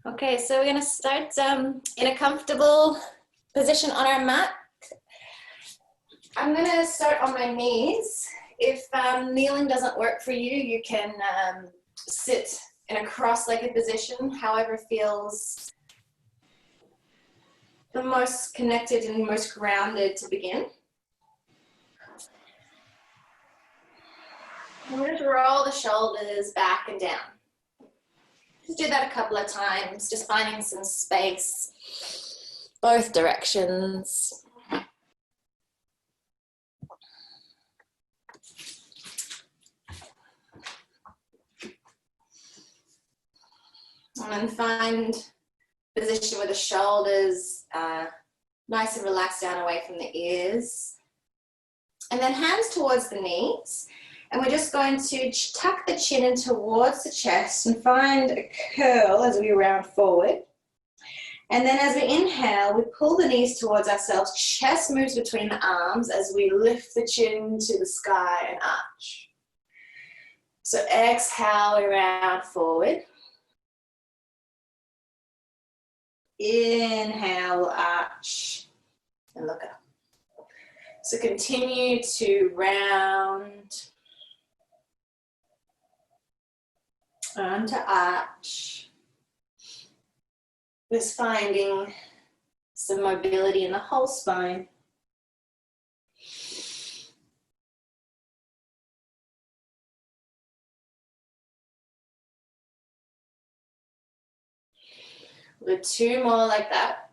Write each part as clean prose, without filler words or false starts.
Okay, so we're going to start in a comfortable position on our mat. I'm going to start on my knees. If kneeling doesn't work for you, you can sit in a cross-legged position, however feels the most connected and most grounded to begin. I'm going to roll the shoulders back and down. Just do that a couple of times, just finding some space, both directions. And then find position with the shoulders nice and relaxed down away from the ears. And then hands towards the knees. And we're just going to tuck the chin in towards the chest and find a curl as we round forward. And then as we inhale, we pull the knees towards ourselves. Chest moves between the arms as we lift the chin to the sky and arch. So exhale, we round forward. Inhale, arch, and look up. So continue to round onto arch. Just finding some mobility in the whole spine. We'll do 2 more like that.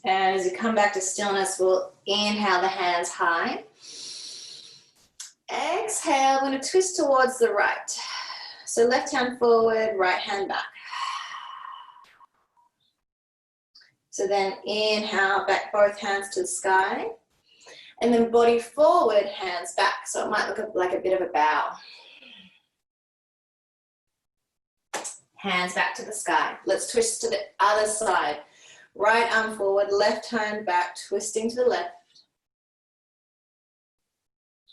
And as you come back to stillness, we'll inhale the hands high. Exhale, we're going to twist towards the right. So left hand forward, right hand back. So then inhale, back both hands to the sky. And then body forward, hands back. So it might look like a bit of a bow. Hands back to the sky. Let's twist to the other side. Right arm forward, left hand back, twisting to the left.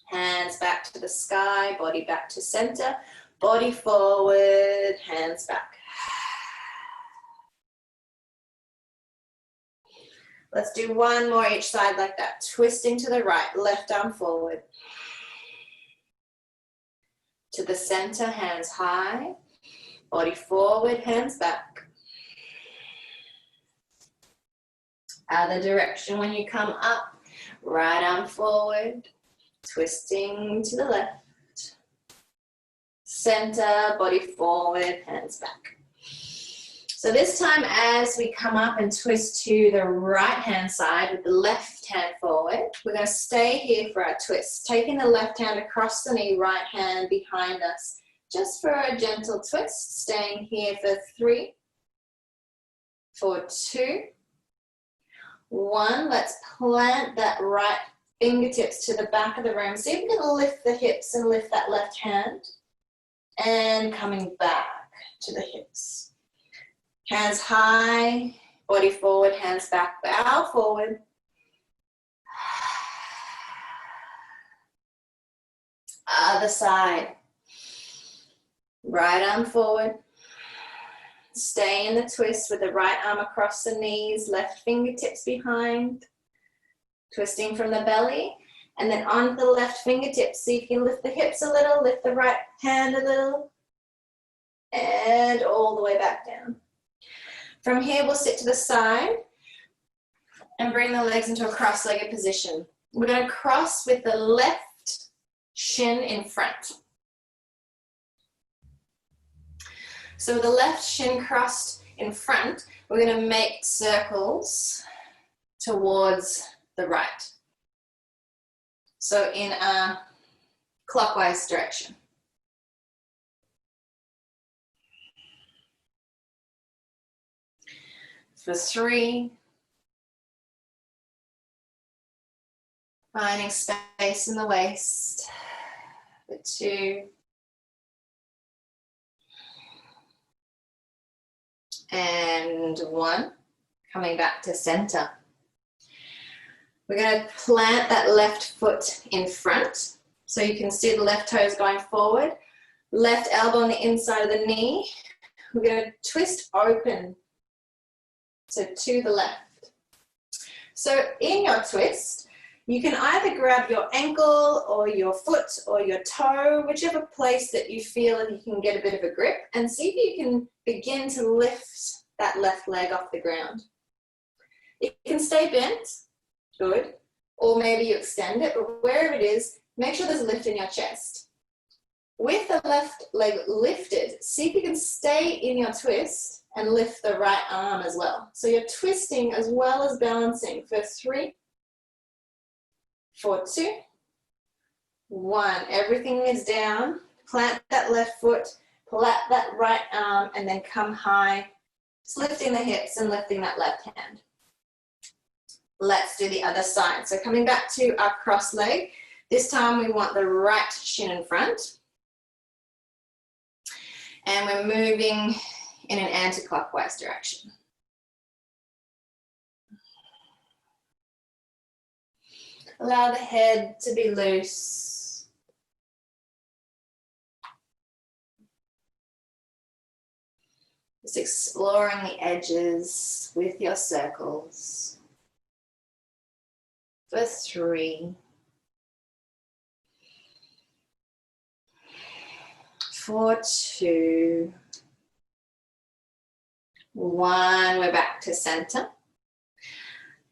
Hands back to the sky, body back to center. Body forward, hands back. Let's do 1 more each side like that. Twisting to the right, left arm forward. To the center, hands high. Body forward, hands back. Other direction when you come up. Right arm forward. Twisting to the left. Center, body forward, hands back. So this time as we come up and twist to the right hand side with the left hand forward, we're going to stay here for our twist. Taking the left hand across the knee, right hand behind us, just for a gentle twist. Staying here for 3, for 2, 1. Let's plant that right fingertips to the back of the room. See if we can lift the hips and lift that left hand. And coming back to the hips. Hands high, body forward, hands back, bow forward. Other side. Right arm forward. Stay in the twist with the right arm across the knees, left fingertips behind. Twisting from the belly. And then on the left fingertips, see if you can lift the hips a little, lift the right hand a little. And all the way back down. From here, we'll sit to the side and bring the legs into a cross-legged position. We're going to cross with the left shin in front. So with the left shin crossed in front, we're going to make circles towards the right. So in a clockwise direction. For 3, finding space in the waist. For 2, and 1, coming back to center. We're going to plant that left foot in front. So you can see the left toes going forward, left elbow on the inside of the knee. We're going to twist open, so to the left. So in your twist, you can either grab your ankle or your foot or your toe, whichever place that you feel and you can get a bit of a grip, and see if you can begin to lift that left leg off the ground. It can stay bent, good, or maybe you extend it, but wherever it is, make sure there's a lift in your chest. With the left leg lifted, see if you can stay in your twist and lift the right arm as well. So you're twisting as well as balancing for 3, 4, 2, 1. Everything is down. Plant that left foot, pull out that right arm, and then come high. Just lifting the hips and lifting that left hand. Let's do the other side. So coming back to our cross leg, this time we want the right shin in front. And we're moving in an anti-clockwise direction. Allow the head to be loose. Just exploring the edges with your circles. For 3, 4, 2, 1. We're back to center.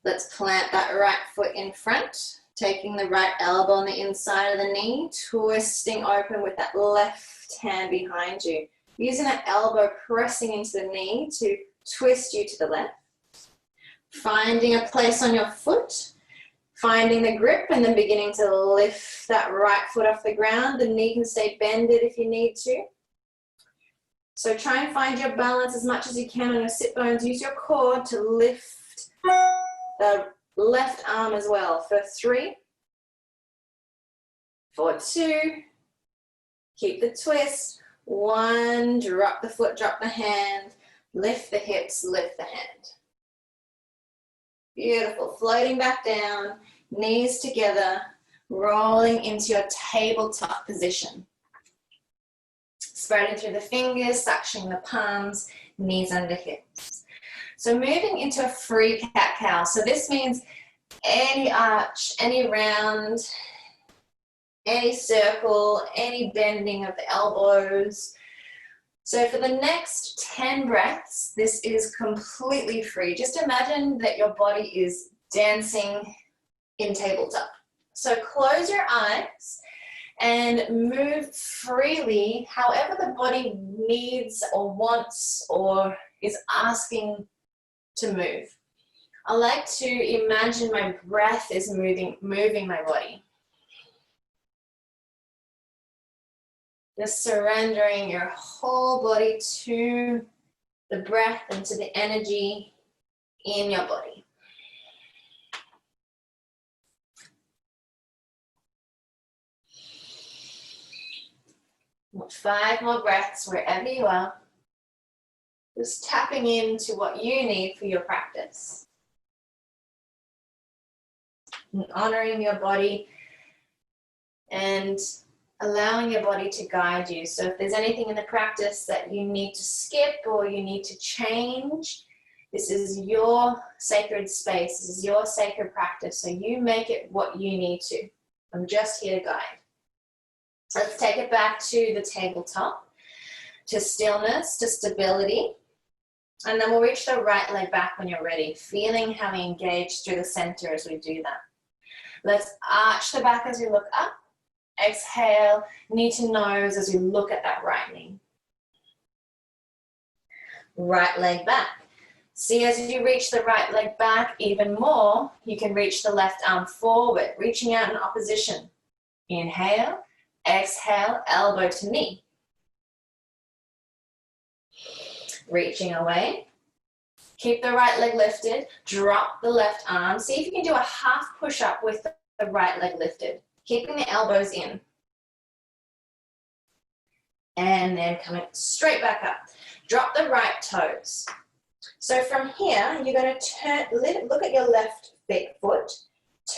Let's plant that right foot in front, taking the right elbow on the inside of the knee, twisting open with that left hand behind you. Using that elbow pressing into the knee to twist you to the left. Finding a place on your foot, finding the grip, and then beginning to lift that right foot off the ground. The knee can stay bended if you need to. So try and find your balance as much as you can on your sit bones. Use your core to lift the left arm as well. For 3, 4, 2, keep the twist. 1, drop the foot, drop the hand, lift the hips, lift the hand. Beautiful, floating back down, knees together, rolling into your tabletop position. Spreading through the fingers, suctioning the palms, knees under hips. So moving into a free cat-cow. So this means any arch, any round, any circle, any bending of the elbows. So for the next 10 breaths, this is completely free. Just imagine that your body is dancing in tabletop. So close your eyes and move freely, however the body needs or wants or is asking to move. I like to imagine my breath is moving my body. Just surrendering your whole body to the breath and to the energy in your body. Well, 5 more breaths wherever you are. Just tapping into what you need for your practice. And honoring your body and allowing your body to guide you. So if there's anything in the practice that you need to skip or you need to change, this is your sacred space. This is your sacred practice. So you make it what you need to. I'm just here to guide. So let's take it back to the tabletop, to stillness, to stability. And then we'll reach the right leg back when you're ready, feeling how we engage through the center as we do that. Let's arch the back as we look up. Exhale, knee to nose as we look at that right knee. Right leg back. See, as you reach the right leg back even more, you can reach the left arm forward, reaching out in opposition. Inhale, exhale, elbow to knee. Reaching away. Keep the right leg lifted, drop the left arm. See if you can do a half push-up with the right leg lifted, keeping the elbows in. And then coming straight back up. Drop the right toes. So from here, you're going to turn, look at your left foot.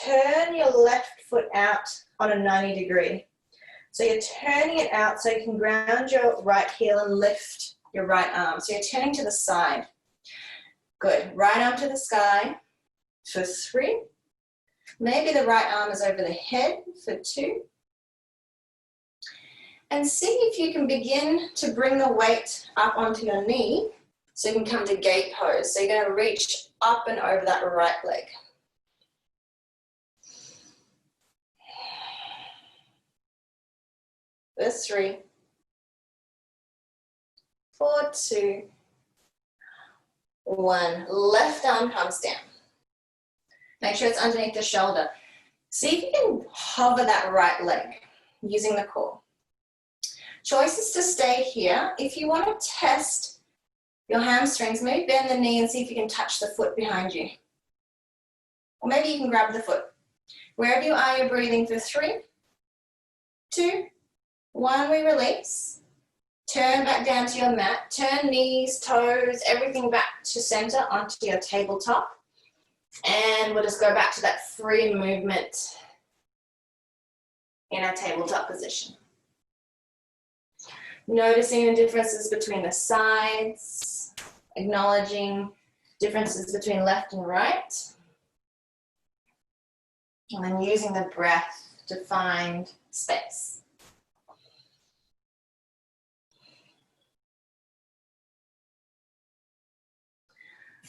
Turn your left foot out on a 90 degree. So you're turning it out so you can ground your right heel and lift your right arm. So you're turning to the side. Good. Right arm to the sky for 3. Maybe the right arm is over the head for 2. And see if you can begin to bring the weight up onto your knee so you can come to gate pose. So you're going to reach up and over that right leg. For 3, 4, 2, 1. Left arm comes down. Make sure it's underneath the shoulder. See if you can hover that right leg using the core. Choice is to stay here. If you want to test your hamstrings, maybe bend the knee and see if you can touch the foot behind you. Or maybe you can grab the foot. Wherever you are, you're breathing for 3, 2, 1, we release. Turn back down to your mat. Turn knees, toes, everything back to center onto your tabletop. And we'll just go back to that free movement in our tabletop position. Noticing the differences between the sides, acknowledging differences between left and right. And then using the breath to find space.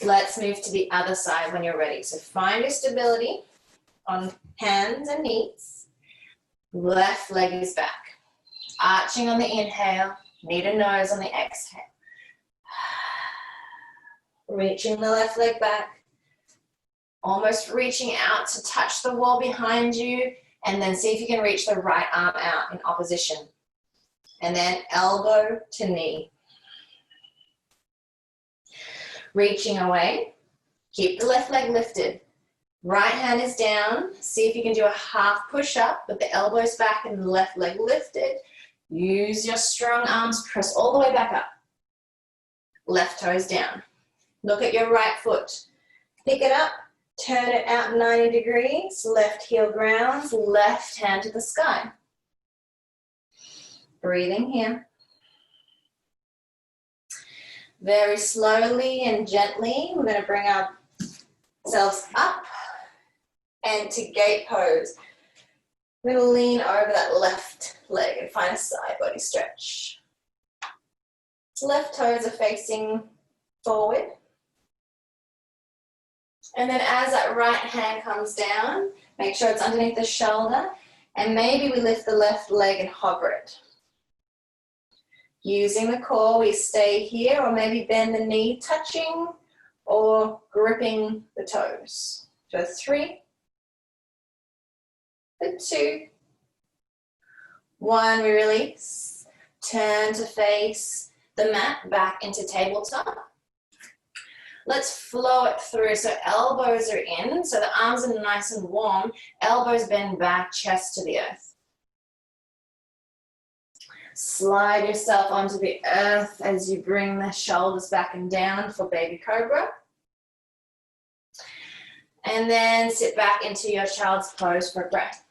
Let's move to the other side when you're ready. So find your stability on hands and knees. Left leg is back. Arching on the inhale, knee to nose on the exhale. Reaching the left leg back. Almost reaching out to touch the wall behind you, and then see if you can reach the right arm out in opposition. And then elbow to knee. Reaching away, keep the left leg lifted. Right hand is down. See if you can do a half push-up with the elbows back and the left leg lifted. Use your strong arms, press all the way back up. Left toes down. Look at your right foot. Pick it up, turn it out 90 degrees. Left heel grounds, left hand to the sky. Breathing here. Very slowly and gently, we're going to bring ourselves up and to gate pose. We're going to lean over that left leg and find a side body stretch. Left toes are facing forward. And then as that right hand comes down, make sure it's underneath the shoulder, and maybe we lift the left leg and hover it. Using the core, we stay here, or maybe bend the knee touching or gripping the toes. For 3, for 2, 1, we release. Turn to face the mat back into tabletop. Let's flow it through. So elbows are in, so the arms are nice and warm. Elbows bend back, chest to the earth. Slide yourself onto the earth as you bring the shoulders back and down for baby cobra. And then sit back into your child's pose for breath.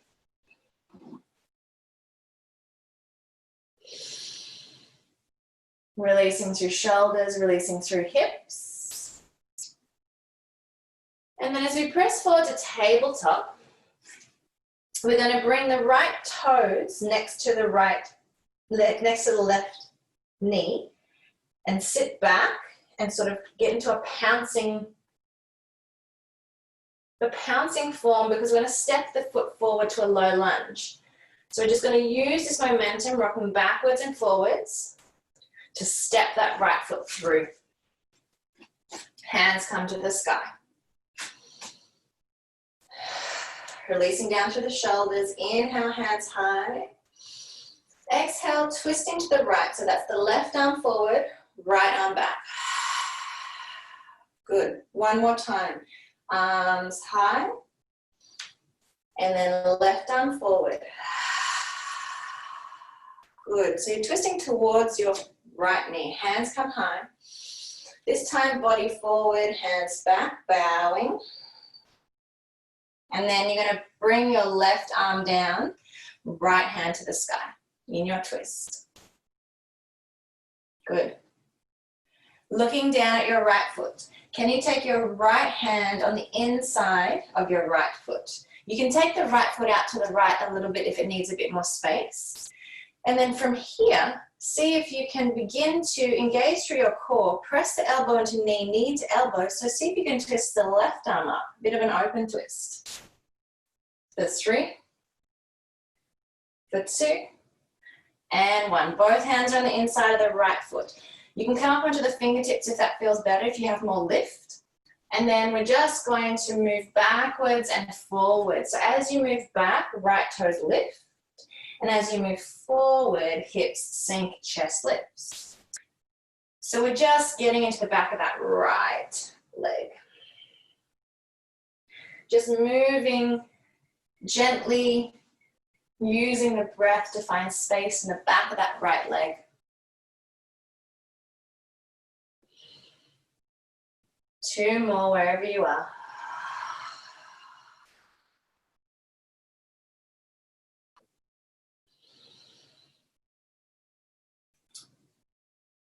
Releasing through shoulders, releasing through hips. And then as we press forward to tabletop, we're going to bring the right toes next to the left knee and sit back and sort of get into a pouncing form, because we're going to step the foot forward to a low lunge. So we're just going to use this momentum, rocking backwards and forwards to step that right foot through. Hands come to the sky. Releasing down through the shoulders. Inhale, hands high. Exhale, twisting to the right. So that's the left arm forward, right arm back. Good. One more time. Arms high. And then left arm forward. Good. So you're twisting towards your right knee. Hands come high. This time, body forward, hands back, bowing. And then you're going to bring your left arm down, right hand to the sky. in your twist. Good. Looking down at your right foot. Can you take your right hand on the inside of your right foot? You can take the right foot out to the right a little bit if it needs a bit more space. And then from here, see if you can begin to engage through your core. Press the elbow into knee, knee to elbow. So see if you can twist the left arm up. A bit of an open twist. For 3, for 2, and 1. Both hands are on the inside of the right foot. You can come up onto the fingertips if that feels better, if you have more lift. And then we're just going to move backwards and forwards. So as you move back, right toes lift. And as you move forward, hips sink, chest lifts. So we're just getting into the back of that right leg. Just moving gently, using the breath to find space in the back of that right leg. Two more wherever you are.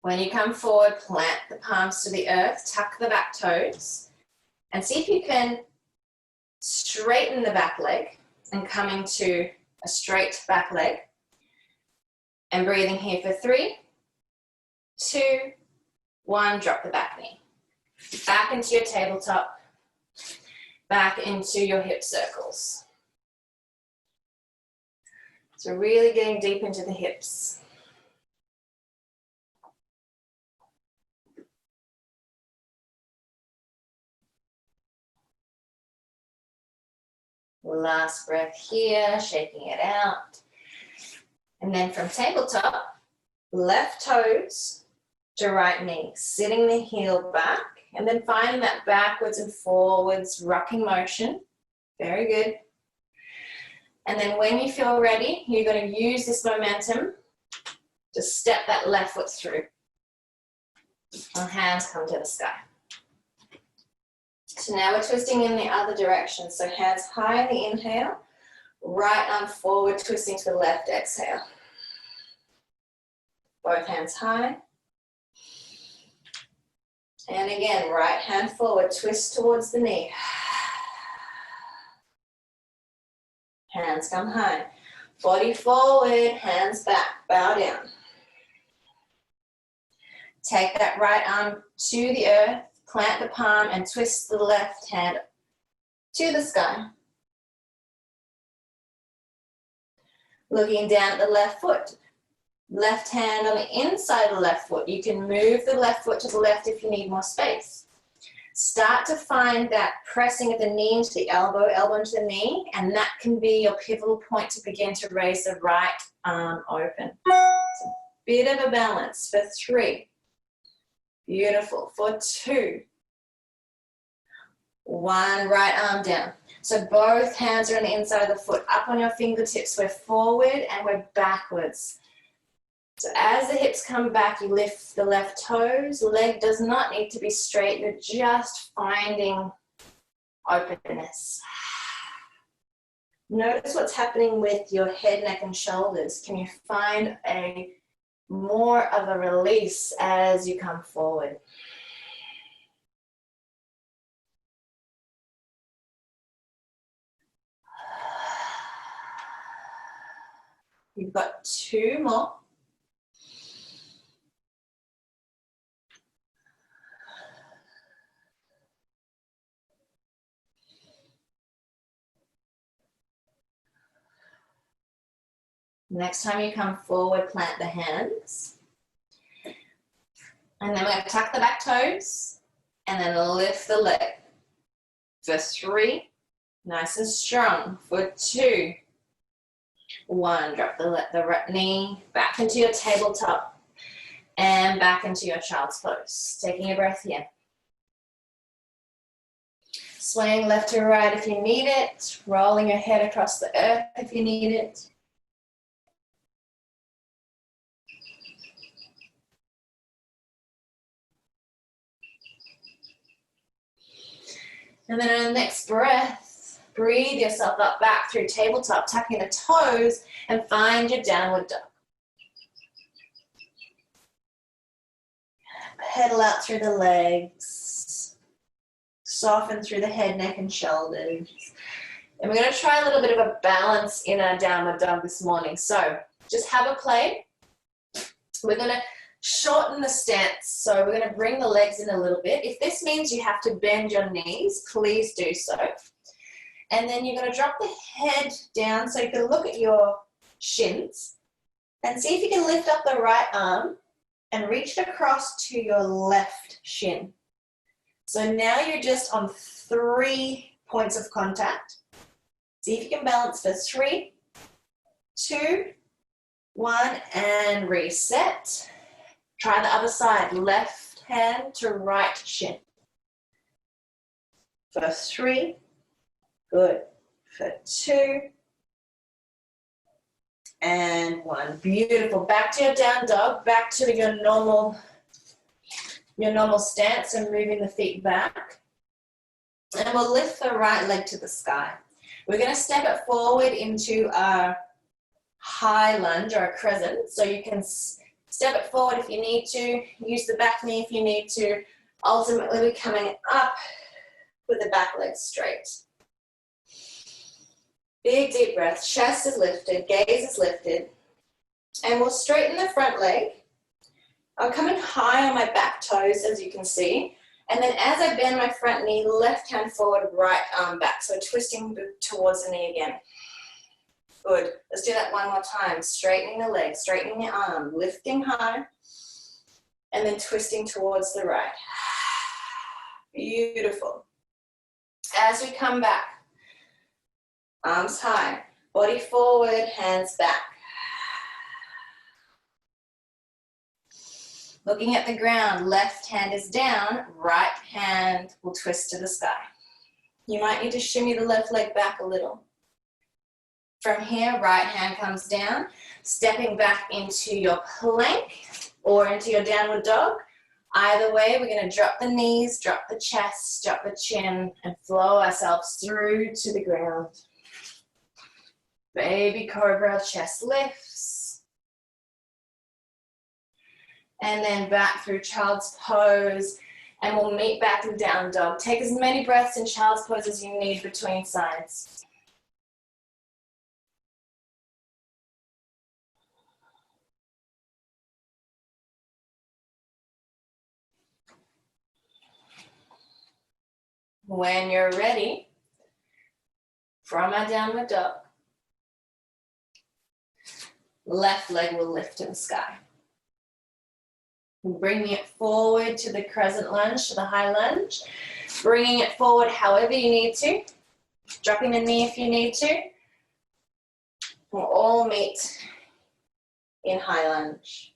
When you come forward, plant the palms to the earth, tuck the back toes, and see if you can straighten the back leg and coming to a straight back leg. And breathing here for 3, 2, 1, drop the back knee. Back into your tabletop, back into your hip circles. So really getting deep into the hips. Last breath here, shaking it out. And then from tabletop, left toes to right knee, sitting the heel back, and then finding that backwards and forwards rocking motion. Very good. And then when you feel ready, you're going to use this momentum to step that left foot through. And hands come to the sky. So now we're twisting in the other direction. So hands high in the inhale, right arm forward, twisting to the left, exhale. Both hands high. And again, right hand forward, twist towards the knee. Hands come high. Body forward, hands back, bow down. Take that right arm to the earth, plant the palm and twist the left hand to the sky. Looking down at the left foot. Left hand on the inside of the left foot. You can move the left foot to the left if you need more space. Start to find that pressing of the knee into the elbow, elbow into the knee, and that can be your pivotal point to begin to raise the right arm open. It's a bit of a balance for 3. Beautiful. For 2. 1, right arm down. So both hands are on the inside of the foot, up on your fingertips. We're forward and we're backwards. So as the hips come back, you lift the left toes. Leg does not need to be straight. You're just finding openness. Notice what's happening with your head, neck, and shoulders. Can you find more of a release as you come forward? You've got 2 more. Next time you come forward, plant the hands. And then we're going to tuck the back toes and then lift the leg. For 3, nice and strong. For 2, 1, drop the right knee back into your tabletop and back into your child's pose. Taking a breath here. Swaying left to right if you need it. Rolling your head across the earth if you need it. And then on the next breath, breathe yourself up back through tabletop, tucking the toes and find your downward dog. Pedal out through the legs. Soften through the head, neck, and shoulders. And we're going to try a little bit of a balance in our downward dog this morning. So just have a play. We're going to shorten the stance. So we're going to bring the legs in a little bit. If this means you have to bend your knees, please do so. And then you're going to drop the head down so you can look at your shins and see if you can lift up the right arm and reach it across to your left shin. So now you're just on 3 points of contact. See if you can balance for 3, 2, 1, and reset. Try the other side, left hand to right shin. For 3, good. For 2, and 1. Beautiful. Back to your down dog, back to your normal stance and moving the feet back. And we'll lift the right leg to the sky. We're going to step it forward into a high lunge or a crescent. So you can step it forward if you need to, use the back knee if you need to. Ultimately, we're coming up with the back leg straight. Big deep breath, chest is lifted, gaze is lifted. And we'll straighten the front leg. I'm coming high on my back toes, as you can see. And then as I bend my front knee, left hand forward, right arm back. So twisting towards the knee again. Good. Let's do that one more time. Straightening the leg, straightening the arm, lifting high, and then twisting towards the right. Beautiful. As we come back, arms high, body forward, hands back. Looking at the ground, left hand is down, right hand will twist to the sky. You might need to shimmy the left leg back a little. From here, right hand comes down, stepping back into your plank or into your downward dog. Either way, we're going to drop the knees, drop the chest, drop the chin, and flow ourselves through to the ground. Baby cobra, chest lifts. And then back through child's pose, and we'll meet back in down dog. Take as many breaths in child's pose as you need between sides. When you're ready, from our downward dog, left leg will lift to the sky. Bringing it forward to the crescent lunge, to the high lunge. Bringing it forward however you need to. Dropping the knee if you need to. We'll all meet in high lunge.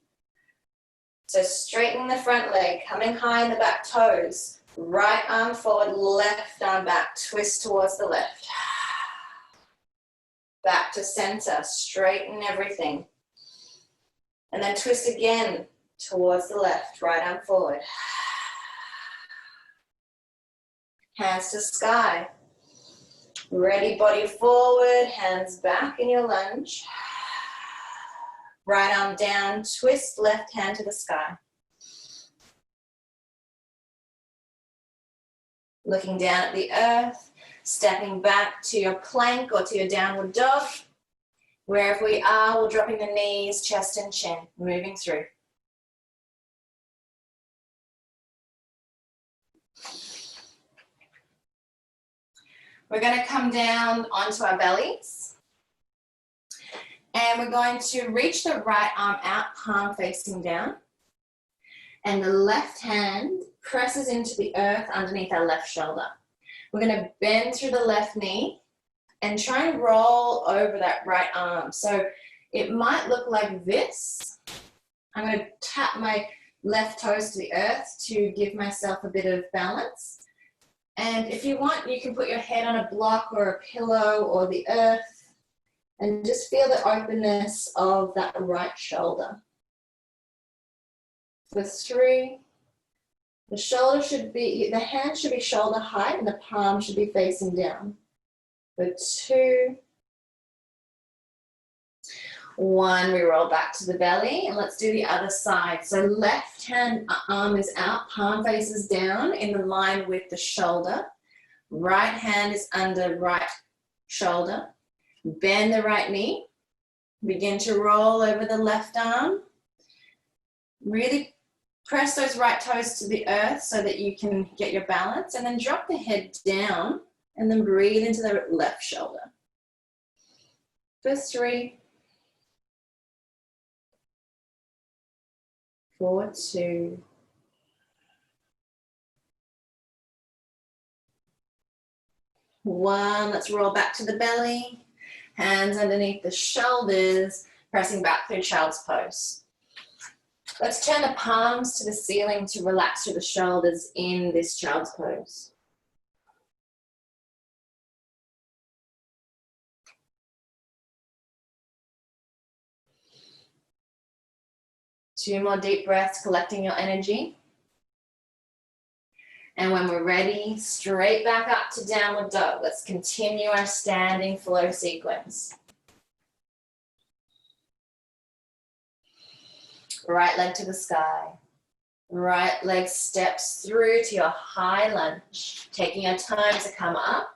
So straighten the front leg, coming high in the back toes. Right arm forward, left arm back. Twist towards the left. Back to center, straighten everything. And then twist again towards the left, right arm forward. Hands to sky. Ready, body forward, hands back in your lunge. Right arm down, twist left hand to the sky. Looking down at the earth, stepping back to your plank or to your downward dog. Wherever we are, we're dropping the knees, chest and chin, moving through. We're going to come down onto our bellies. And we're going to reach the right arm out, palm facing down. And the left hand presses into the earth underneath our left shoulder. We're going to bend through the left knee and try and roll over that right arm. So it might look like this. I'm going to tap my left toes to the earth to give myself a bit of balance. And if you want, you can put your head on a block or a pillow or the earth and just feel the openness of that right shoulder. For 3, the hand should be shoulder height and the palm should be facing down. For 2, 1, we roll back to the belly, and let's do the other side. So left hand arm is out, palm faces down in the line with the shoulder. Right hand is under right shoulder. Bend the right knee. Begin to roll over the left arm. Really press those right toes to the earth so that you can get your balance, and then drop the head down and then breathe into the left shoulder. For 3, 4, 2, 1. Let's roll back to the belly. Hands underneath the shoulders, pressing back through child's pose. Let's turn the palms to the ceiling to relax through the shoulders in this child's pose. Two more deep breaths, collecting your energy. And when we're ready, straight back up to downward dog. Let's continue our standing flow sequence. Right leg to the sky. Right leg steps through to your high lunge. Taking our time to come up.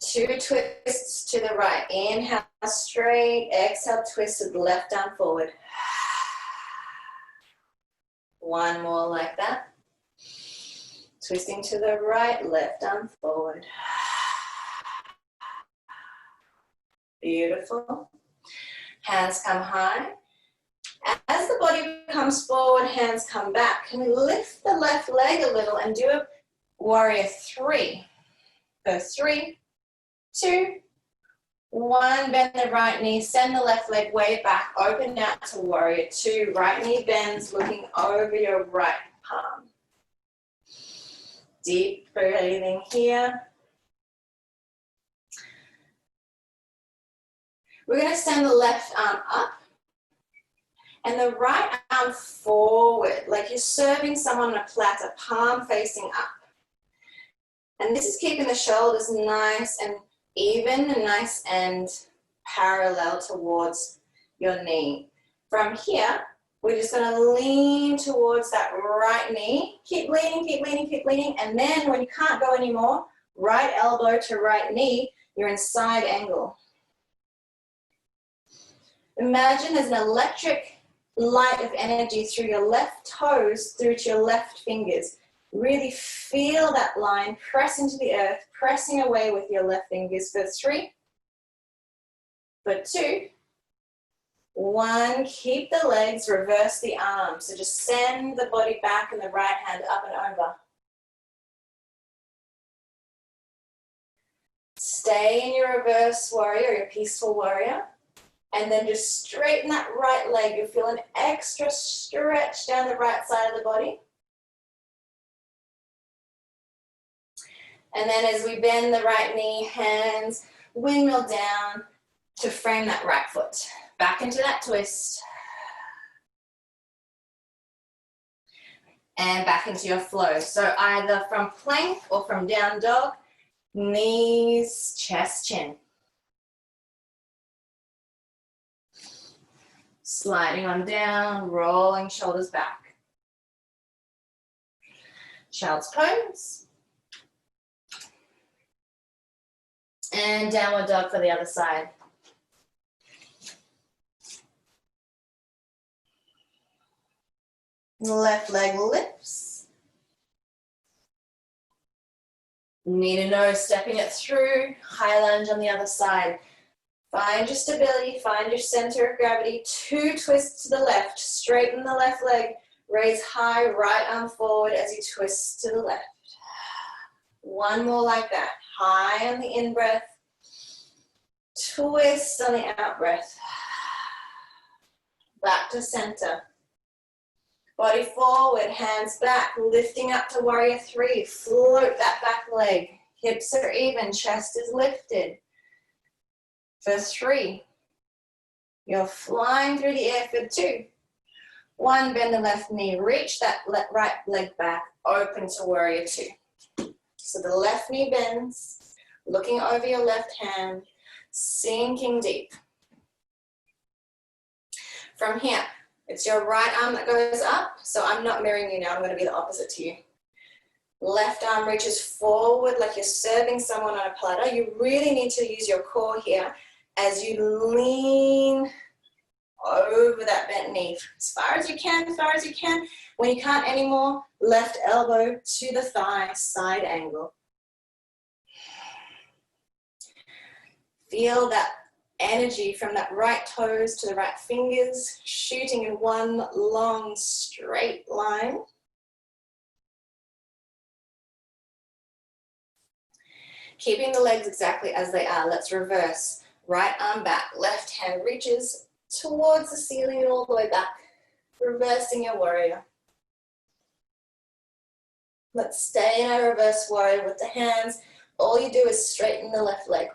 2 twists to the right. Inhale straight. Exhale, twist to the left arm forward. 1 more like that. Twisting to the right, left arm forward. Beautiful. Hands come high. As the body comes forward, hands come back. Can we lift the left leg a little and do a warrior 3? For 3, 2, 1. Bend the right knee, send the left leg way back, open out to warrior 2. Right knee bends, looking over your right palm. Deep breathing here. We're going to send the left arm up and the right arm forward, like you're serving someone on a platter, palm facing up. And this is keeping the shoulders nice and even and nice and parallel towards your knee. From here, we're just going to lean towards that right knee. Keep leaning, keep leaning, keep leaning. And then when you can't go anymore, right elbow to right knee, you're in side angle. Imagine there's an electric light of energy through your left toes, through to your left fingers. Really feel that line, press into the earth, pressing away with your left fingers for 3, for 2, 1. Keep the legs, reverse the arms. So just send the body back and the right hand up and over. Stay in your reverse warrior, your peaceful warrior. And then just straighten that right leg. You'll feel an extra stretch down the right side of the body. And then as we bend the right knee, hands windmill down to frame that right foot. Back into that twist. And back into your flow. So either from plank or from down dog, knees, chest, chin. Sliding on down, rolling shoulders back. Child's pose. And downward dog for the other side. Left leg lifts. Knee to nose, stepping it through. High lunge on the other side. Find your stability, find your center of gravity. 2 twists to the left. Straighten the left leg. Raise high, right arm forward as you twist to the left. 1 more like that. High on the in-breath. Twist on the out-breath. Back to center. Body forward, hands back, lifting up to warrior 3. Float that back leg. Hips are even, chest is lifted. For 3. You're flying through the air for 2. 1, bend the left knee, reach that right leg back, open to warrior 2. So the left knee bends, looking over your left hand, sinking deep. From here, it's your right arm that goes up, so I'm not mirroring you now, I'm going to be the opposite to you. Left arm reaches forward like you're serving someone on a platter. You really need to use your core here as you lean over that bent knee as far as you can, as far as you can. When you can't anymore, left elbow to the thigh, side angle. Feel that energy from that right toes to the right fingers, shooting in one long straight line. Keeping the legs exactly as they are. Let's reverse. Right arm back, left hand reaches towards the ceiling and all the way back. Reversing your warrior. Let's stay in our reverse warrior with the hands. All you do is straighten the left leg.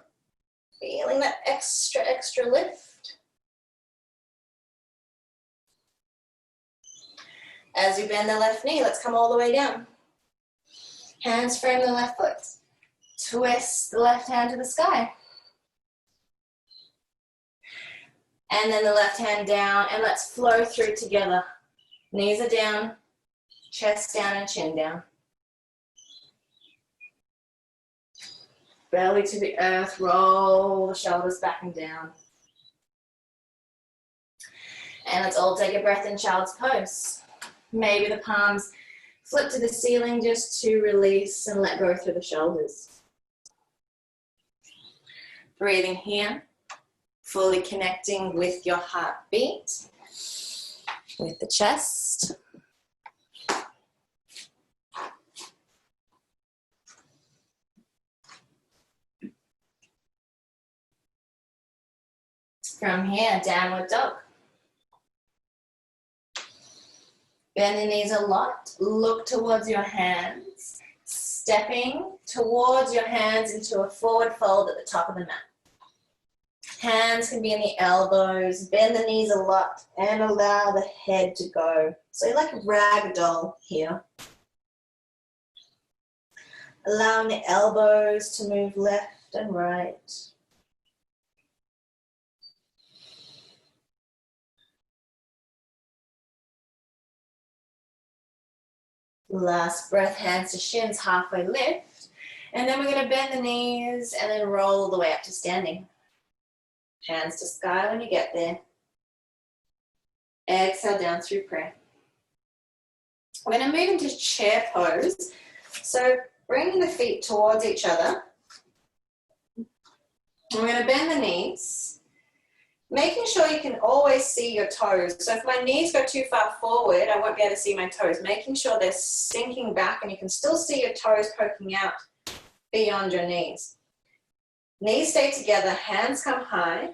Feeling that extra lift. As you bend the left knee, let's come all the way down. Hands frame the left foot. Twist the left hand to the sky. And then the left hand down, and let's flow through together. Knees are down, chest down and chin down. Belly to the earth, roll the shoulders back and down. And let's all take a breath in child's pose. Maybe the palms flip to the ceiling just to release and let go through the shoulders. Breathing here, fully connecting with your heartbeat, with the chest. From here, downward dog. Bend the knees a lot, look towards your hands, stepping towards your hands into a forward fold at the top of the mat. Hands can be in the elbows, bend the knees a lot and allow the head to go. So you're like a ragdoll here. Allowing the elbows to move left and right. Last breath, hands to shins, halfway lift. And then we're going to bend the knees and then roll the way up to standing. Hands to sky when you get there. Exhale down through prayer. We're going to move into chair pose. So bringing the feet towards each other. We're going to bend the knees, making sure you can always see your toes. So if my knees go too far forward, I won't be able to see my toes. Making sure they're sinking back and you can still see your toes poking out beyond your knees. Knees stay together, hands come high.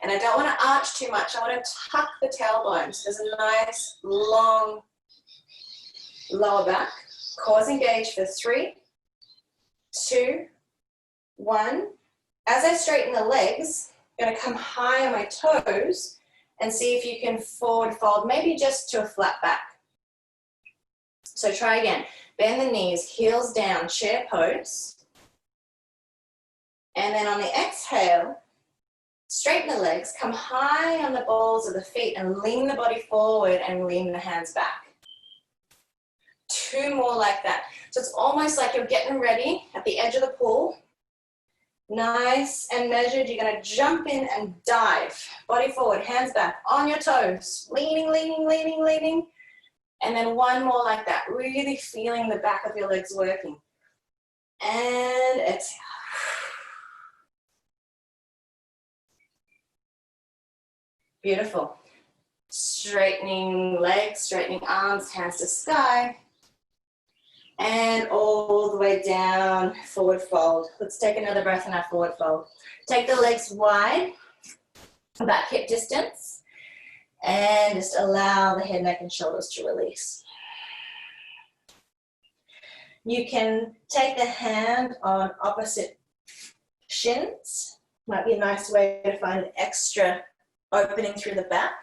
And I don't want to arch too much. I want to tuck the tailbones. There's a nice, long lower back. Cores engaged for 3, 2, 1. As I straighten the legs, I'm going to come high on my toes and see if you can forward fold, maybe just to a flat back. So try again. Bend the knees, heels down, chair pose. And then on the exhale, straighten the legs, come high on the balls of the feet and lean the body forward and lean the hands back. 2 more like that. So it's almost like you're getting ready at the edge of the pool. Nice and measured. You're going to jump in and dive. Body forward, hands back, on your toes. Leaning, leaning, leaning, leaning. And then 1 more like that. Really feeling the back of your legs working. And exhale. Beautiful. Straightening legs, straightening arms, hands to sky. And all the way down, forward fold. Let's take another breath in our forward fold. Take the legs wide, about hip distance, and just allow the head, neck, and shoulders to release. You can take the hand on opposite shins. Might be a nice way to find an extra opening through the back.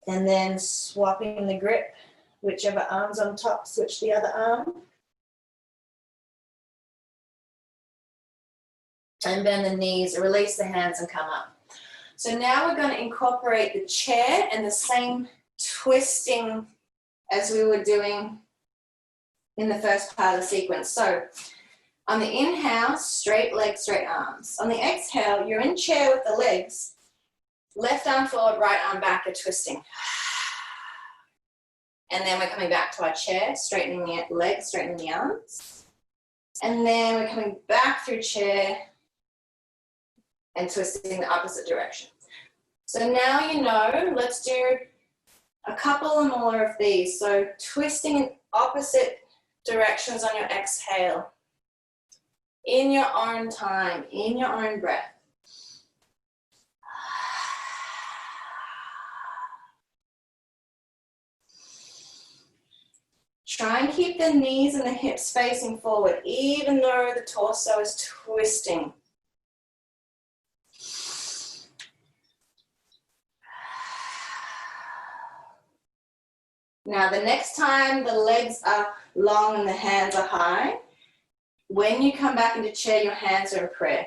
And then swapping the grip whichever arm's on top, switch the other arm. And bend the knees, release the hands and come up. So now we're going to incorporate the chair and the same twisting as we were doing in the first part of the sequence. So on the inhale, straight legs, straight arms. On the exhale, you're in chair with the legs. Left arm forward, right arm back, you're twisting. And then we're coming back to our chair, straightening the legs, straightening the arms. And then we're coming back through chair and twisting the opposite direction. So now you know, let's do a couple or more of these. So twisting in opposite directions on your exhale, in your own time, in your own breath. Try and keep the knees and the hips facing forward, even though the torso is twisting. Now, the next time the legs are long and the hands are high, when you come back into chair, your hands are in prayer.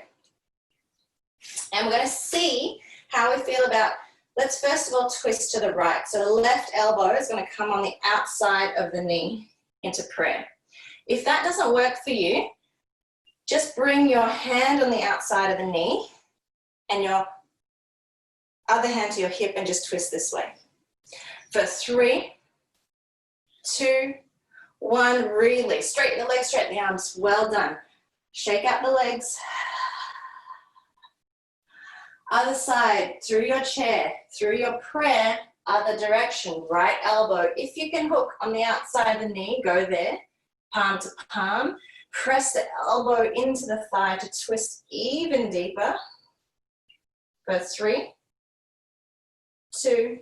And we're going to see how we feel about, let's first of all twist to the right. So the left elbow is going to come on the outside of the knee into prayer. If that doesn't work for you, just bring your hand on the outside of the knee and your other hand to your hip and just twist this way. For 3, 2, 1, release. Straighten the legs, straighten the arms. Well done. Shake out the legs. Other side, through your chair, through your prayer, other direction, right elbow. If you can hook on the outside of the knee, go there, palm to palm. Press the elbow into the thigh to twist even deeper. For 3, 2,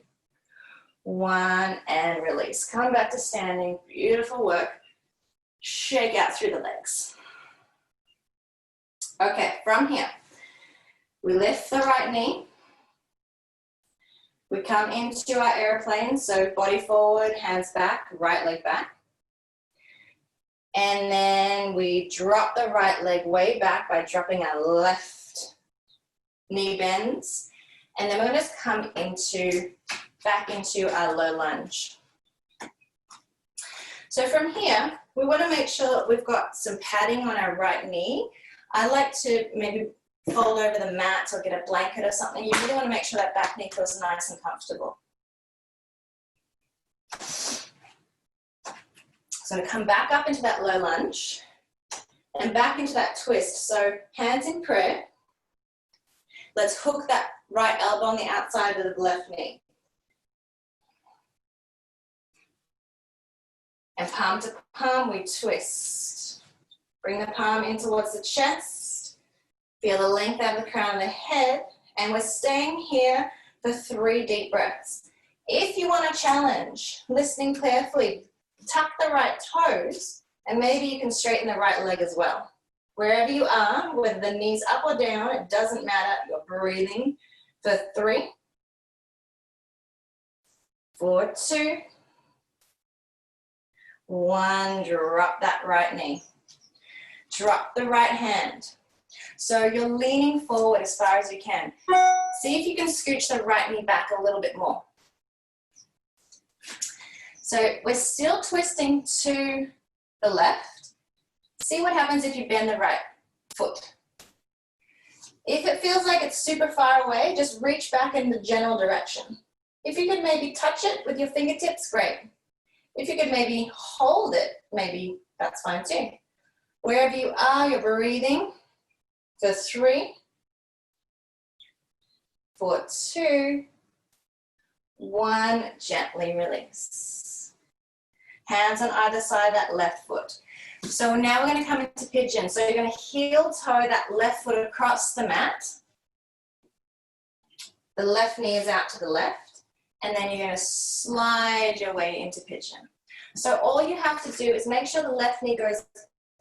1, and release. Come back to standing. Beautiful work. Shake out through the legs. Okay, from here, we lift the right knee. We come into our airplane, so body forward, hands back, right leg back. And then we drop the right leg way back by dropping our left knee bends. And then we'll just come back into our low lunge. So from here, we want to make sure that we've got some padding on our right knee. I like to maybe fold over the mat or get a blanket or something. You really want to make sure that back knee feels nice and comfortable. So come back up into that low lunge and back into that twist. So hands in prayer. Let's hook that right elbow on the outside of the left knee. And palm to palm, we twist. Bring the palm in towards the chest. Feel the length out of the crown of the head. And we're staying here for 3 deep breaths. If you want a challenge, listening carefully, tuck the right toes, and maybe you can straighten the right leg as well. Wherever you are, whether the knee's up or down, it doesn't matter. You're breathing for 3, 4, 2, 1. Drop that right knee. Drop the right hand. So you're leaning forward as far as you can. See if you can scooch the right knee back a little bit more. So we're still twisting to the left. See what happens if you bend the right foot. If it feels like it's super far away, just reach back in the general direction. If you could maybe touch it with your fingertips, great. If you could maybe hold it, maybe that's fine too. Wherever you are, you're breathing for 3, 4, 2, 1, gently release. Hands on either side of that left foot. So now we're going to come into pigeon. So you're going to heel toe that left foot across the mat. The left knee is out to the left. And then you're going to slide your way into pigeon. So all you have to do is make sure the left knee goes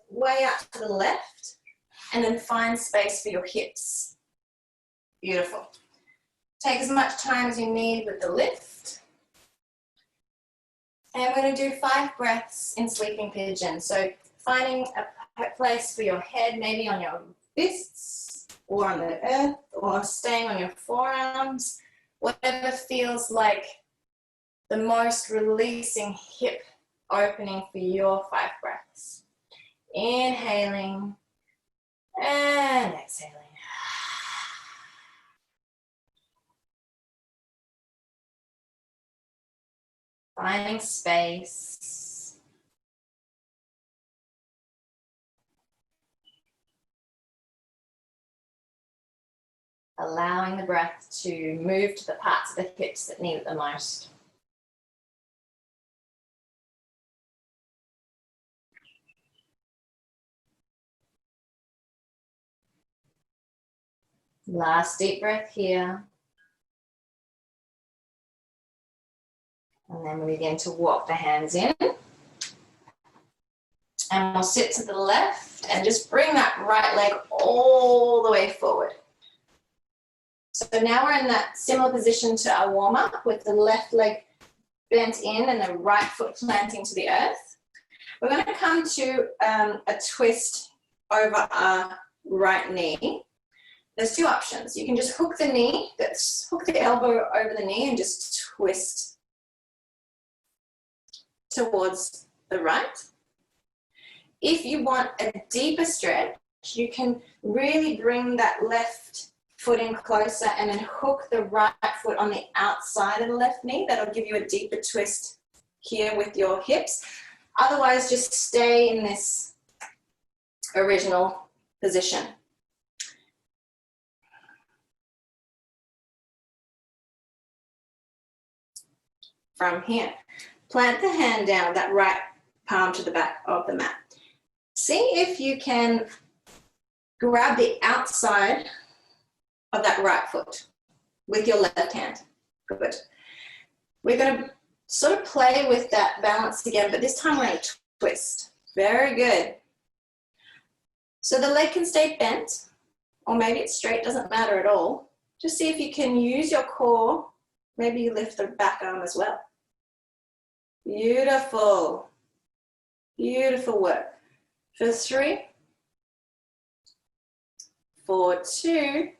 way out to the left and then find space for your hips. Beautiful. Take as much time as you need with the lift. And we're going to do 5 breaths in sleeping pigeon. So finding a place for your head, maybe on your fists or on the earth or staying on your forearms, whatever feels like the most releasing hip opening for your 5 breaths. Inhaling and exhaling. Finding space. Allowing the breath to move to the parts of the hips that need it the most. Last deep breath here. And then we begin to walk the hands in. And we'll sit to the left and just bring that right leg all the way forward. So now we're in that similar position to our warm-up with the left leg bent in and the right foot planting to the earth. We're going to come to a twist over our right knee. There's 2 options. You can just hook the knee, hook the elbow over the knee and just twist towards the right. If you want a deeper stretch, you can really bring that left foot in closer and then hook the right foot on the outside of the left knee. That'll give you a deeper twist here with your hips. Otherwise, just stay in this original position. From here, plant the hand down, that right palm to the back of the mat. See if you can grab the outside of that right foot with your left hand. Good. We're going to sort of play with that balance again, but this time we're going to twist. Very good. So the leg can stay bent, or maybe it's straight, doesn't matter at all. Just see if you can use your core. Maybe you lift the back arm as well. Beautiful. Beautiful work. For 3, 4, 2,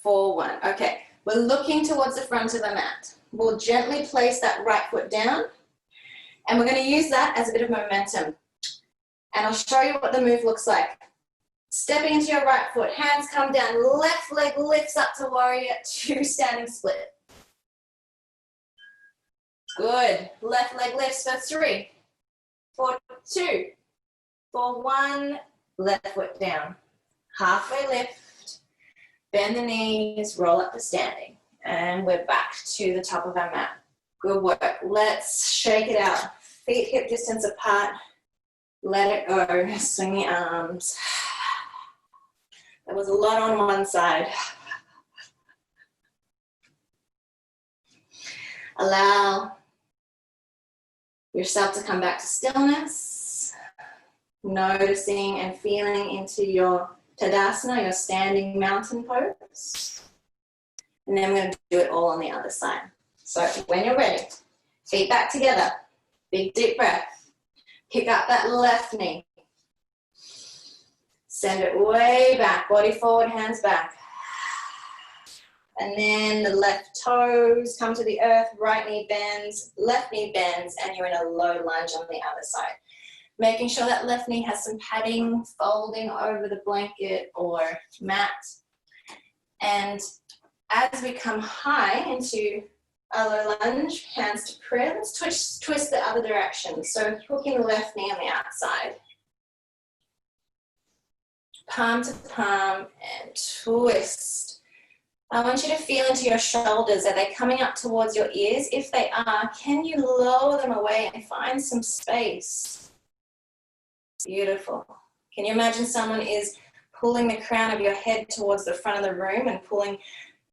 4, 1. Okay, we're looking towards the front of the mat. We'll gently place that right foot down, and we're going to use that as a bit of momentum. And I'll show you what the move looks like. Stepping into your right foot, hands come down, left leg lifts up to warrior 2, standing split. Good. Left leg lifts for 3, 4, 2, 4, 1. Left foot down. Halfway lift. Bend the knees, roll up to standing. And we're back to the top of our mat. Good work. Let's shake it out. Feet hip distance apart. Let it go. Swing the arms. That was a lot on one side. Allow yourself to come back to stillness, noticing and feeling into your Tadasana, your standing mountain pose. And then we're going to do it all on the other side. So when you're ready, feet back together, big deep breath. Pick up that left knee. Send it way back, body forward, hands back. And then the left toes come to the earth, right knee bends, left knee bends, and you're in a low lunge on the other side. Making sure that left knee has some padding, folding over the blanket or mat. And as we come high into a low lunge, hands to prayer, let's twist the other direction. So hooking the left knee on the outside. Palm to palm and twist. I want you to feel into your shoulders. Are they coming up towards your ears? If they are, can you lower them away and find some space? Beautiful. Can you imagine someone is pulling the crown of your head towards the front of the room and pulling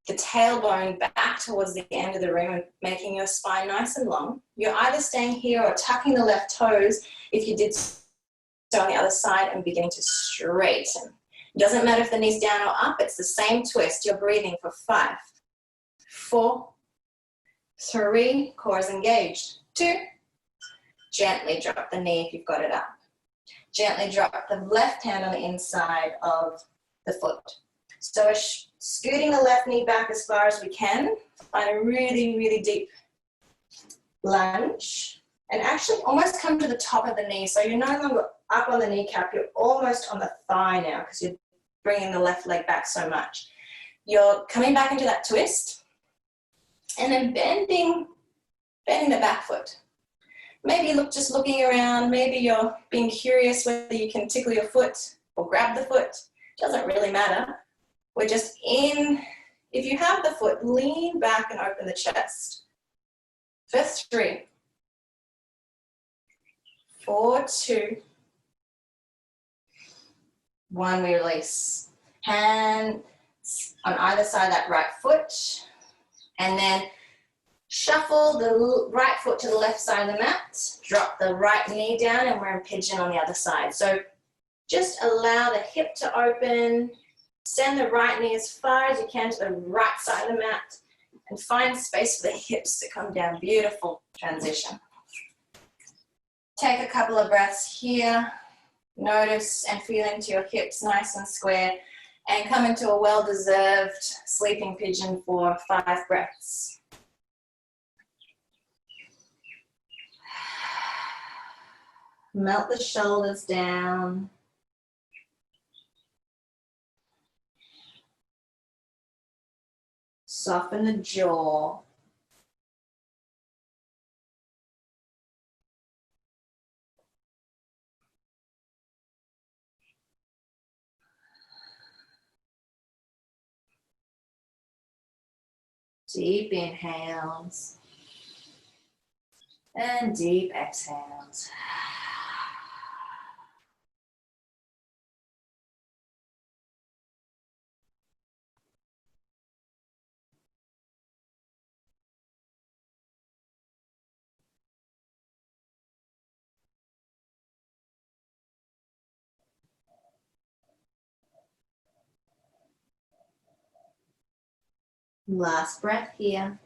the tailbone back towards the end of the room and making your spine nice and long? You're either staying here or tucking the left toes if you did so on the other side and beginning to straighten. It doesn't matter if the knee's down or up, it's the same twist. You're breathing for 5, 4, 3, core is engaged. 2, gently drop the knee if you've got it up. Gently drop the left hand on the inside of the foot. So we're scooting the left knee back as far as we can. Find a really, really deep lunge. And actually almost come to the top of the knee. So you're no longer up on the kneecap, you're almost on the thigh now because you're bringing the left leg back so much. You're coming back into that twist and then bending the back foot. Maybe just looking around, maybe you're being curious whether you can tickle your foot or grab the foot. Doesn't really matter. We're just in, if you have the foot, lean back and open the chest. For 3, 4, 2, 1, we release. Hands on either side of that right foot, and then shuffle the right foot to the left side of the mat, drop the right knee down, and we're in pigeon on the other side. So just allow the hip to open, send the right knee as far as you can to the right side of the mat, and find space for the hips to come down. Beautiful transition. Take a couple of breaths here. Notice and feel into your hips nice and square, and come into a well-deserved sleeping pigeon for 5 breaths. Melt the shoulders down. Soften the jaw. Deep inhales and deep exhales. Last breath here.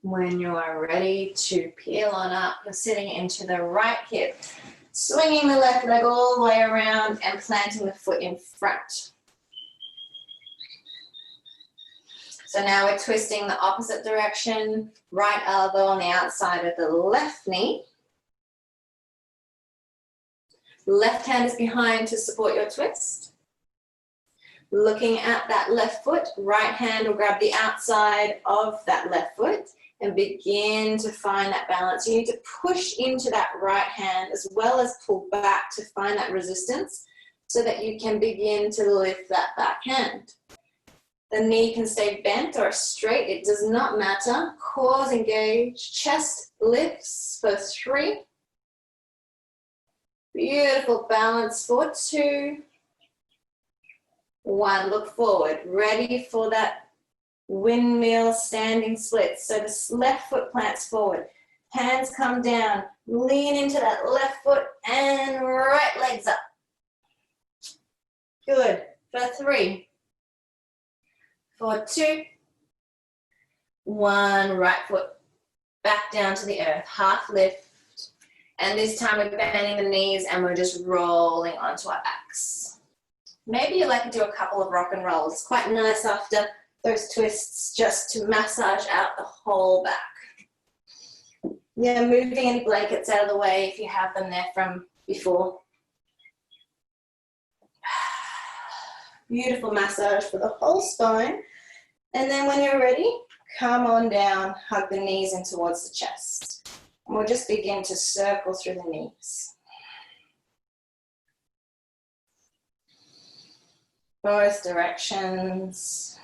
When you are ready to peel on up, you're sitting into the right hip, swinging the left leg all the way around and planting the foot in front. So now we're twisting the opposite direction, right elbow on the outside of the left knee. Left hand is behind to support your twist. Looking at that left foot, right hand will grab the outside of that left foot and begin to find that balance. You need to push into that right hand as well as pull back to find that resistance so that you can begin to lift that back hand. The knee can stay bent or straight, it does not matter. Core engaged, chest lifts for 3. Beautiful balance for 2. 1, look forward, ready for that windmill standing split. So the left foot plants forward, hands come down, lean into that left foot and right legs up. Good, for 3, for 2, 1, right foot back down to the earth, half lift. And this time we're bending the knees and we're just rolling onto our backs. Maybe you like to do a couple of rock and rolls. It's quite nice after those twists just to massage out the whole back. Yeah, moving any blankets out of the way if you have them there from before. Beautiful massage for the whole spine. And then when you're ready, come on down, hug the knees in towards the chest. And we'll just begin to circle through the knees. Both directions.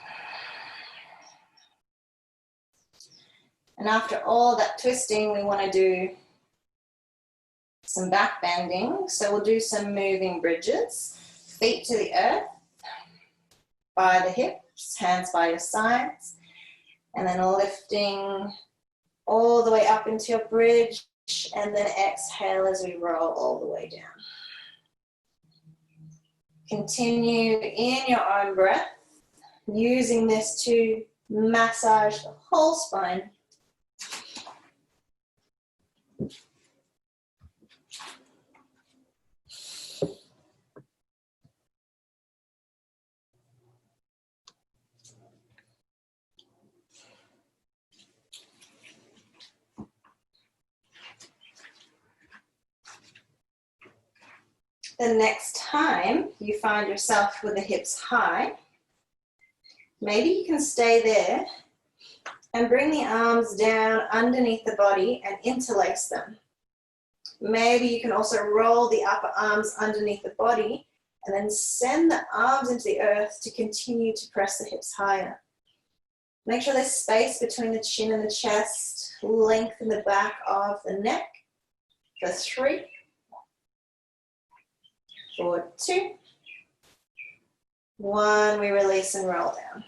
And after all that twisting, we want to do some back bending. So we'll do some moving bridges. Feet to the earth, by the hips, hands by your sides, and then lifting all the way up into your bridge, and then exhale as we roll all the way down. Continue in your own breath. using this to massage the whole spine. The next time you find yourself with the hips high, maybe you can stay there and bring the arms down underneath the body and interlace them. Maybe you can also roll the upper arms underneath the body and then send the arms into the earth to continue to press the hips higher. Make sure there's space between the chin and the chest. Lengthen the back of the neck for 3, for 2, 1, we release and roll down.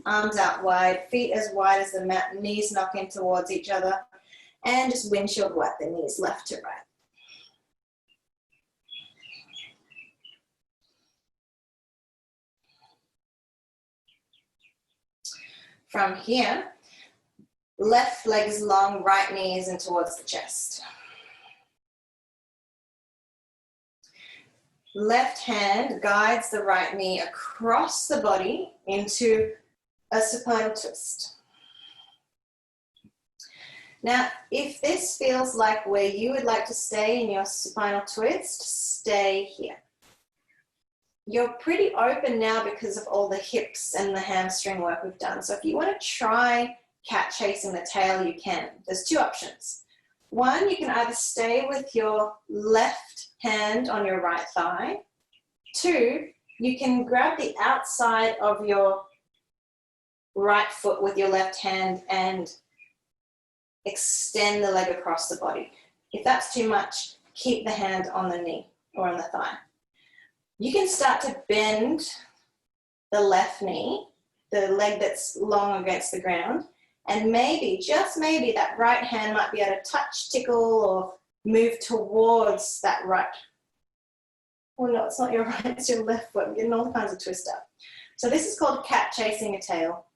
Arms out wide, feet as wide as the mat, knees knock in towards each other, and just windshield wipe the knees left to right. From here, left leg is long, right knee is in towards the chest. Left hand guides the right knee across the body into a supinal twist. Now, if this feels like where you would like to stay in your supinal twist, stay here. You're pretty open now because of all the hips and the hamstring work we've done. So if you want to try cat chasing the tail, you can. There's 2 options. One, you can either stay with your left hand on your right thigh. 2, you can grab the outside of your right foot with your left hand and extend the leg across the body. If that's too much, keep the hand on the knee or on the thigh. You can start to bend the left knee, the leg that's long against the ground, and maybe, just maybe, that right hand might be able to touch, tickle, or move towards that right. Oh no, it's not your right, it's your left foot. I'm getting all kinds of twist up. So this is called cat chasing a tail.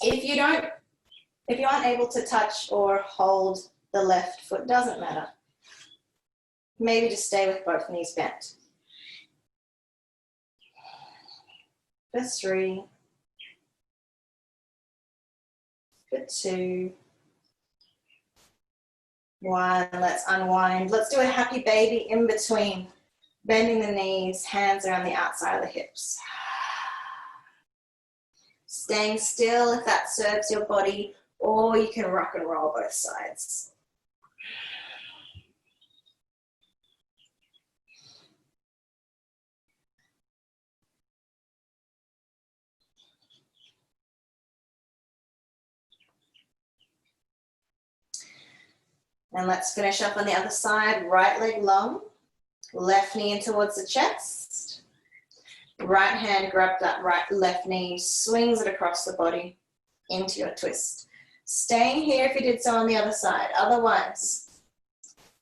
If you aren't able to touch or hold the left foot, doesn't matter. Maybe just stay with both knees bent. For 3, for 2, 1, let's unwind. Let's do a happy baby in between. Bending the knees, hands around the outside of the hips. Staying still if that serves your body, or you can rock and roll both sides. And let's finish up on the other side. Right leg long, left knee in towards the chest. Right hand grab that left knee, swings it across the body into your twist. Staying here if you did so on the other side. Otherwise,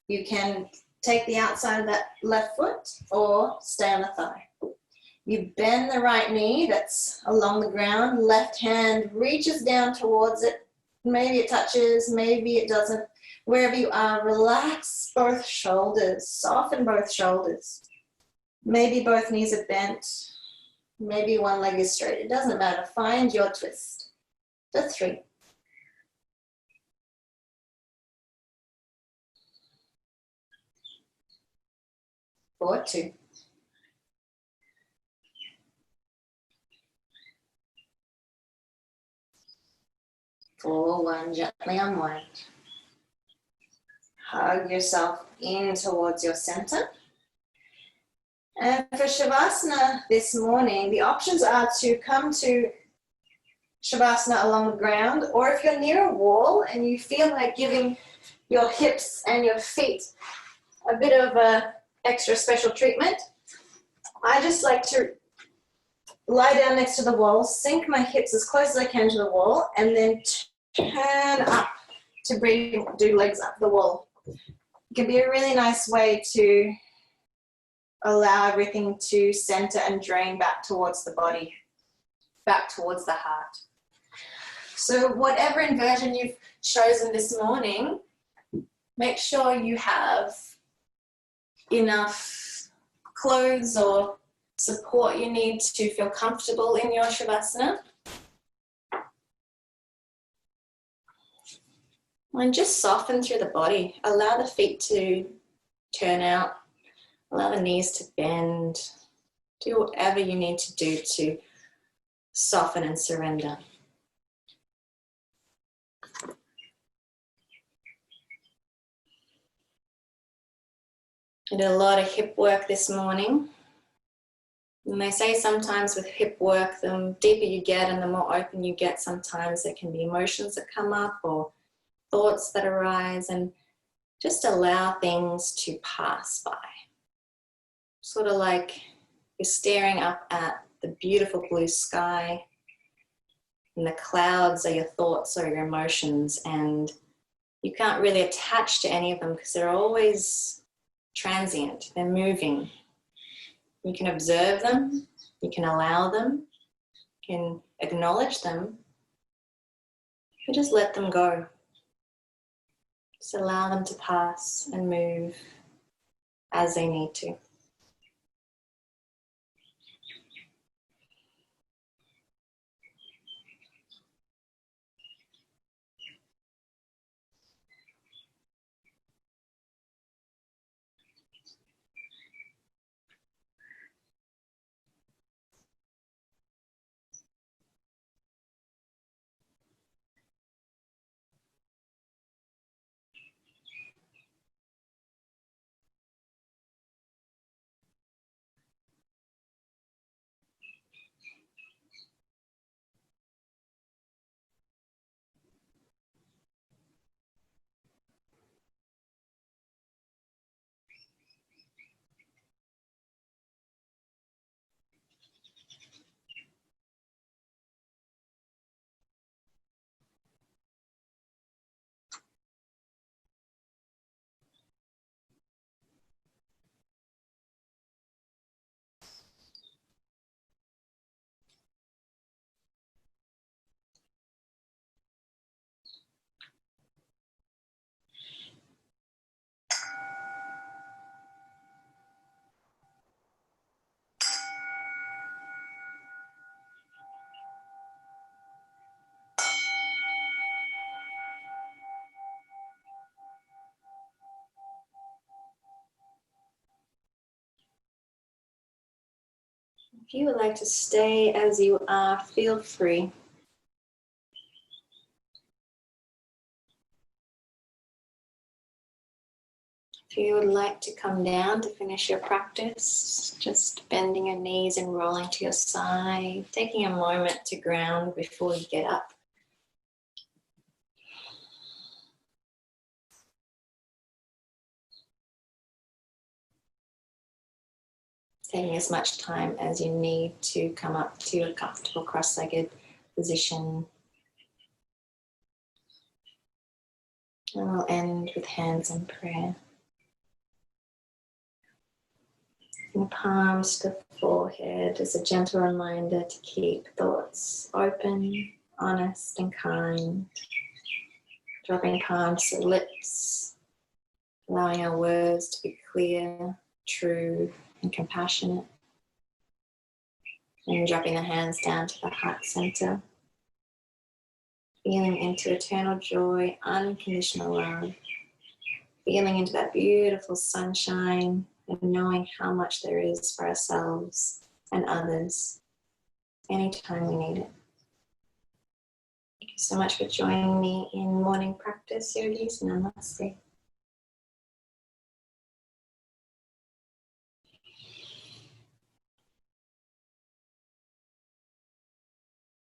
you can take the outside of that left foot or stay on the thigh. You bend the right knee that's along the ground. Left hand reaches down towards it. Maybe it touches, maybe it doesn't. Wherever you are, relax both shoulders, soften both shoulders. Maybe both knees are bent, maybe one leg is straight. It doesn't matter. Find your twist. For 3. For 2. For 1, gently unwind. Hug yourself in towards your center. And for Shavasana this morning, the options are to come to Shavasana along the ground, or if you're near a wall and you feel like giving your hips and your feet a bit of a extra special treatment, I just like to lie down next to the wall, sink my hips as close as I can to the wall, and then turn up to do legs up the wall. It can be a really nice way to allow everything to center and drain back towards the body, back towards the heart. So whatever inversion you've chosen this morning, make sure you have enough clothes or support you need to feel comfortable in your Shavasana. And just soften through the body. Allow the feet to turn out. Allow the knees to bend. Do whatever you need to do to soften and surrender. I did a lot of hip work this morning. And they say sometimes with hip work, the deeper you get and the more open you get, sometimes there can be emotions that come up or thoughts that arise, and just allow things to pass by. Sort of like you're staring up at the beautiful blue sky, and the clouds are your thoughts or your emotions, and you can't really attach to any of them because they're always transient, they're moving. You can observe them, you can allow them, you can acknowledge them, but just let them go. Just allow them to pass and move as they need to. If you would like to stay as you are, feel free. If you would like to come down to finish your practice, just bending your knees and rolling to your side, taking a moment to ground before you get up. Taking as much time as you need to come up to a comfortable cross-legged position. And we'll end with hands in prayer. And palms to the forehead as a gentle reminder to keep thoughts open, honest and kind. Dropping palms to the lips, allowing our words to be clear, true and compassionate. And dropping the hands down to the heart center. Feeling into eternal joy, unconditional love. Feeling into that beautiful sunshine and knowing how much there is for ourselves and others anytime we need it. Thank you so much for joining me in morning practice, yogis. Namaste.